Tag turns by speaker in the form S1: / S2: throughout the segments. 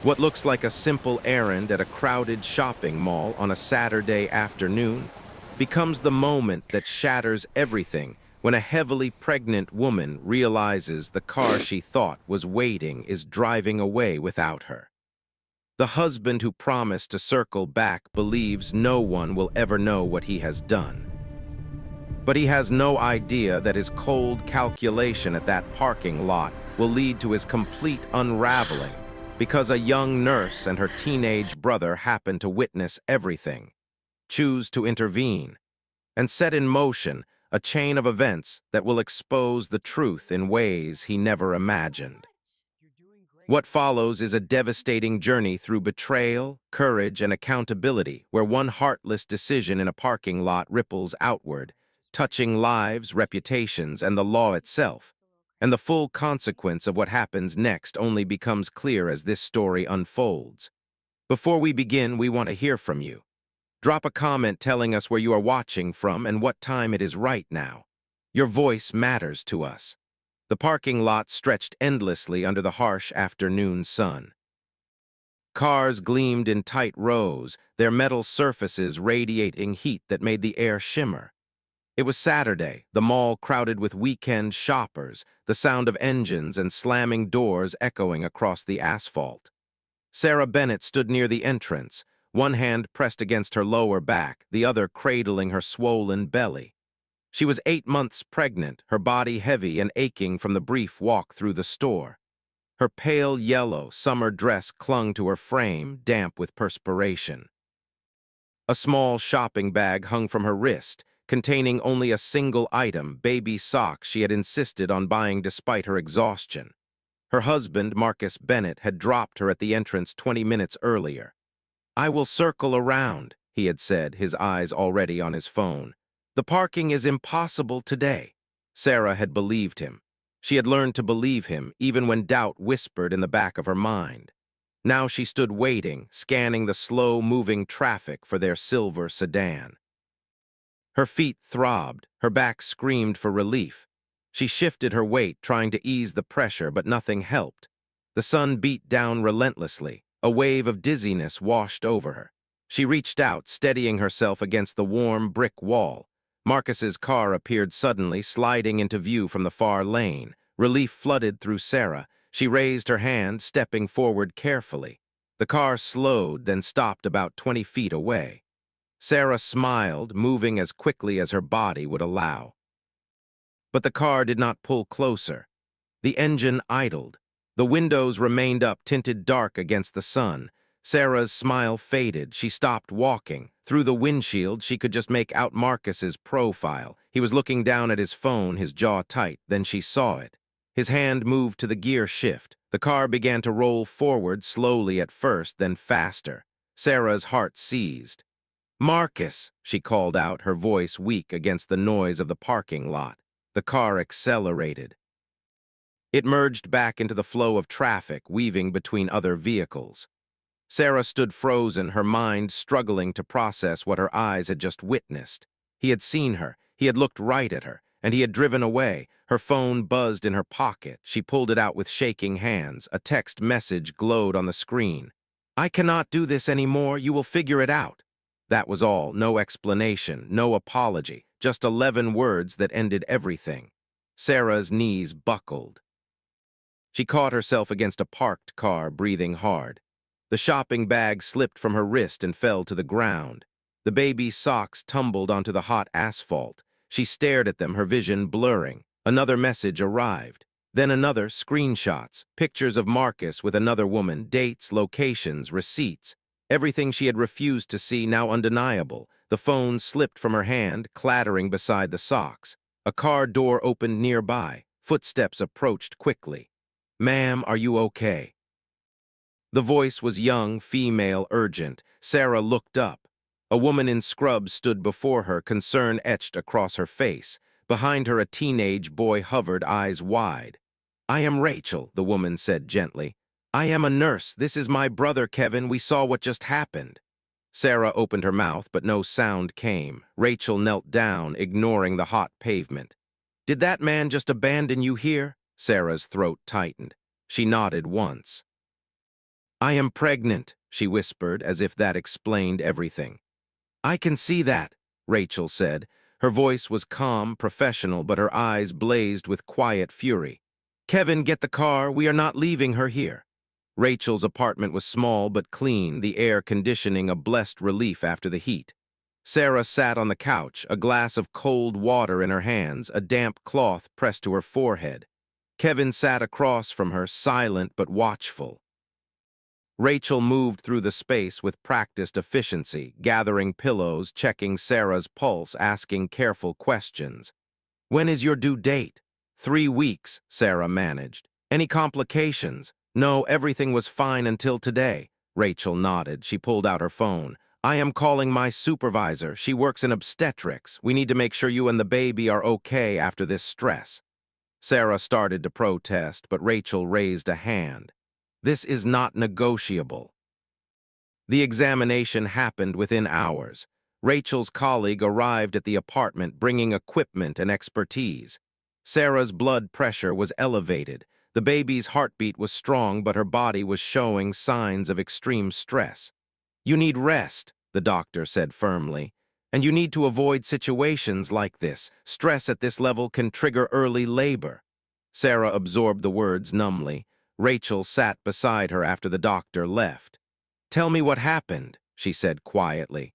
S1: What looks like a simple errand at a crowded shopping mall on a Saturday afternoon becomes the moment that shatters everything when a heavily pregnant woman realizes the car she thought was waiting is driving away without her. The husband who promised to circle back believes no one will ever know what he has done. But he has no idea that his cold calculation at that parking lot will lead to his complete unraveling because a young nurse and her teenage brother happen to witness everything, choose to intervene, and set in motion a chain of events that will expose the truth in ways he never imagined. What follows is a devastating journey through betrayal, courage, and accountability, where one heartless decision in a parking lot ripples outward, touching lives, reputations, and the law itself. And the full consequence of what happens next only becomes clear as this story unfolds. Before we begin, we want to hear from you. Drop a comment telling us where you are watching from and what time it is right now. Your voice matters to us. The parking lot stretched endlessly under the harsh afternoon sun. Cars gleamed in tight rows, their metal surfaces radiating heat that made the air shimmer. It was Saturday, the mall crowded with weekend shoppers, the sound of engines and slamming doors echoing across the asphalt. Sarah Bennett stood near the entrance, one hand pressed against her lower back, the other cradling her swollen belly. She was 8 months pregnant, her body heavy and aching from the brief walk through the store. Her pale yellow summer dress clung to her frame, damp with perspiration. A small shopping bag hung from her wrist, containing only a single item, baby socks she had insisted on buying despite her exhaustion. Her husband, Marcus Bennett, had dropped her at the entrance 20 minutes earlier. "I will circle around," he had said, his eyes already on his phone. "The parking is impossible today." Sarah had believed him. She had learned to believe him even when doubt whispered in the back of her mind. Now she stood waiting, scanning the slow-moving traffic for their silver sedan. Her feet throbbed, her back screamed for relief. She shifted her weight, trying to ease the pressure, but nothing helped. The sun beat down relentlessly. A wave of dizziness washed over her. She reached out, steadying herself against the warm brick wall. Marcus's car appeared suddenly, sliding into view from the far lane. Relief flooded through Sarah. She raised her hand, stepping forward carefully. The car slowed, then stopped about 20 feet away. Sarah smiled, moving as quickly as her body would allow. But the car did not pull closer. The engine idled. The windows remained up, tinted dark against the sun. Sarah's smile faded. She stopped walking. Through the windshield, she could just make out Marcus's profile. He was looking down at his phone, his jaw tight. Then she saw it. His hand moved to the gear shift. The car began to roll forward, slowly at first, then faster. Sarah's heart seized. "Marcus," she called out, her voice weak against the noise of the parking lot. The car accelerated. It merged back into the flow of traffic, weaving between other vehicles. Sarah stood frozen, her mind struggling to process what her eyes had just witnessed. He had seen her, he had looked right at her, and he had driven away. Her phone buzzed in her pocket. She pulled it out with shaking hands. A text message glowed on the screen. "I cannot do this anymore. You will figure it out." That was all. No explanation, no apology, just 11 words that ended everything. Sarah's knees buckled. She caught herself against a parked car, breathing hard. The shopping bag slipped from her wrist and fell to the ground. The baby's socks tumbled onto the hot asphalt. She stared at them, her vision blurring. Another message arrived. Then another, screenshots, pictures of Marcus with another woman, dates, locations, receipts. Everything she had refused to see, now undeniable. The phone slipped from her hand, clattering beside the socks. A car door opened nearby. Footsteps approached quickly. "Ma'am, are you okay?" The voice was young, female, urgent. Sarah looked up. A woman in scrubs stood before her, concern etched across her face. Behind her, a teenage boy hovered, eyes wide. "I am Rachel," the woman said gently. "I am a nurse. This is my brother, Kevin. We saw what just happened." Sarah opened her mouth, but no sound came. Rachel knelt down, ignoring the hot pavement. "Did that man just abandon you here?" Sarah's throat tightened. She nodded once. "I am pregnant," she whispered, as if that explained everything. "I can see that," Rachel said. Her voice was calm, professional, but her eyes blazed with quiet fury. "Kevin, get the car. We are not leaving her here." Rachel's apartment was small but clean, the air conditioning a blessed relief after the heat. Sarah sat on the couch, a glass of cold water in her hands, a damp cloth pressed to her forehead. Kevin sat across from her, silent but watchful. Rachel moved through the space with practiced efficiency, gathering pillows, checking Sarah's pulse, asking careful questions. "When is your due date?" 3 weeks, Sarah managed. "Any complications?" "No, everything was fine until today." Rachel nodded. She pulled out her phone. "I am calling my supervisor. She works in obstetrics. We need to make sure you and the baby are okay after this stress." Sarah started to protest, but Rachel raised a hand. "This is not negotiable." The examination happened within hours. Rachel's colleague arrived at the apartment bringing equipment and expertise. Sarah's blood pressure was elevated. The baby's heartbeat was strong, but her body was showing signs of extreme stress. "You need rest," the doctor said firmly. "And you need to avoid situations like this. Stress at this level can trigger early labor." Sarah absorbed the words numbly. Rachel sat beside her after the doctor left. "Tell me what happened," she said quietly.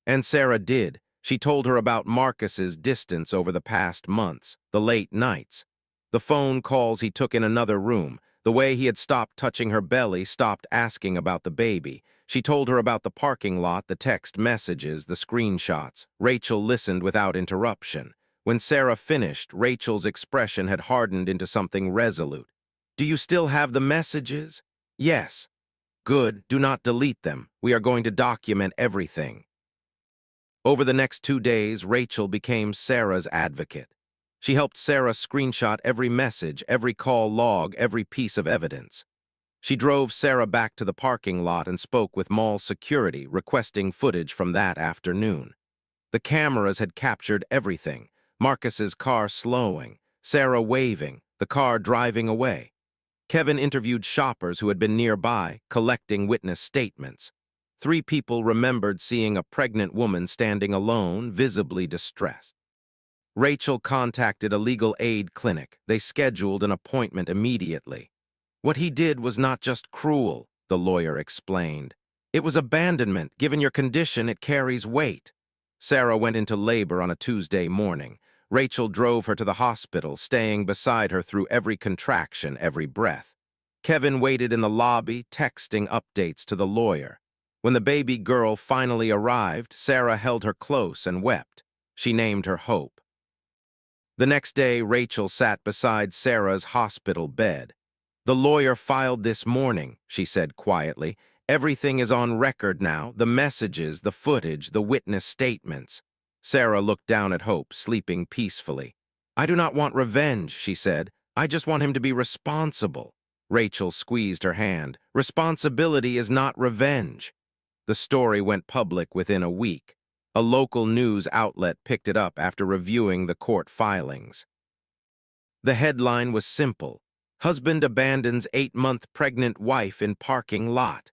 S1: And Sarah did. She told her about Marcus's distance over the past months, the late nights, the phone calls he took in another room, the way he had stopped touching her belly, stopped asking about the baby. She told her about the parking lot, the text messages, the screenshots. Rachel listened without interruption. When Sarah finished, Rachel's expression had hardened into something resolute. "Do you still have the messages?" "Yes." "Good, do not delete them. We are going to document everything." Over the next 2 days, Rachel became Sarah's advocate. She helped Sarah screenshot every message, every call log, every piece of evidence. She drove Sarah back to the parking lot and spoke with mall security, requesting footage from that afternoon. The cameras had captured everything: Marcus's car slowing, Sarah waving, the car driving away. Kevin interviewed shoppers who had been nearby, collecting witness statements. 3 people remembered seeing a pregnant woman standing alone, visibly distressed. Rachel contacted a legal aid clinic. They scheduled an appointment immediately. "What he did was not just cruel," the lawyer explained. "It was abandonment. Given your condition, it carries weight." Sarah went into labor on a Tuesday morning. Rachel drove her to the hospital, staying beside her through every contraction, every breath. Kevin waited in the lobby, texting updates to the lawyer. When the baby girl finally arrived, Sarah held her close and wept. She named her Hope. The next day, Rachel sat beside Sarah's hospital bed. "The lawyer filed this morning," she said quietly. "Everything is on record now, the messages, the footage, the witness statements." Sarah looked down at Hope, sleeping peacefully. "I do not want revenge," she said. "I just want him to be responsible." Rachel squeezed her hand. "Responsibility is not revenge." The story went public within a week. A local news outlet picked it up after reviewing the court filings. The headline was simple: "Husband abandons 8-month pregnant wife in parking lot."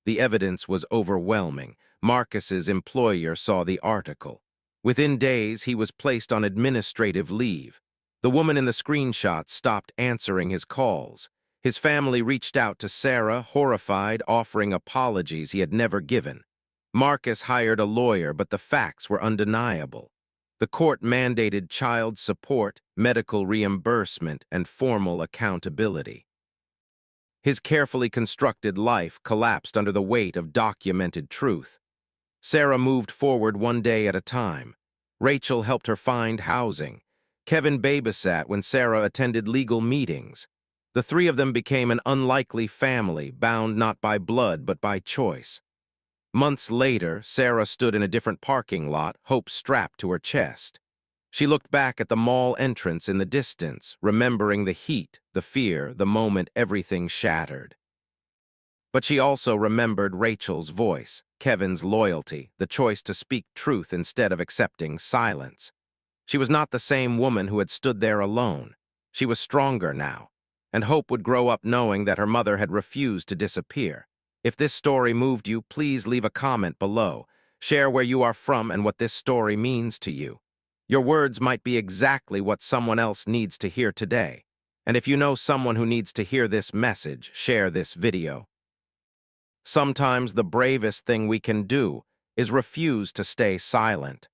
S1: The evidence was overwhelming. Marcus's employer saw the article. Within days, he was placed on administrative leave. The woman in the screenshot stopped answering his calls. His family reached out to Sarah, horrified, offering apologies he had never given. Marcus hired a lawyer, but the facts were undeniable. The court mandated child support, medical reimbursement, and formal accountability. His carefully constructed life collapsed under the weight of documented truth. Sarah moved forward one day at a time. Rachel helped her find housing. Kevin babysat when Sarah attended legal meetings. The 3 of them became an unlikely family, bound not by blood but by choice. Months later, Sarah stood in a different parking lot, hope strapped to her chest. She looked back at the mall entrance in the distance, remembering the heat, the fear, the moment everything shattered. But she also remembered Rachel's voice, Kevin's loyalty, the choice to speak truth instead of accepting silence. She was not the same woman who had stood there alone. She was stronger now. and Hope would grow up knowing that her mother had refused to disappear. If this story moved you, please leave a comment below. Share where you are from and what this story means to you. Your words might be exactly what someone else needs to hear today. And if you know someone who needs to hear this message, share this video. Sometimes the bravest thing we can do is refuse to stay silent.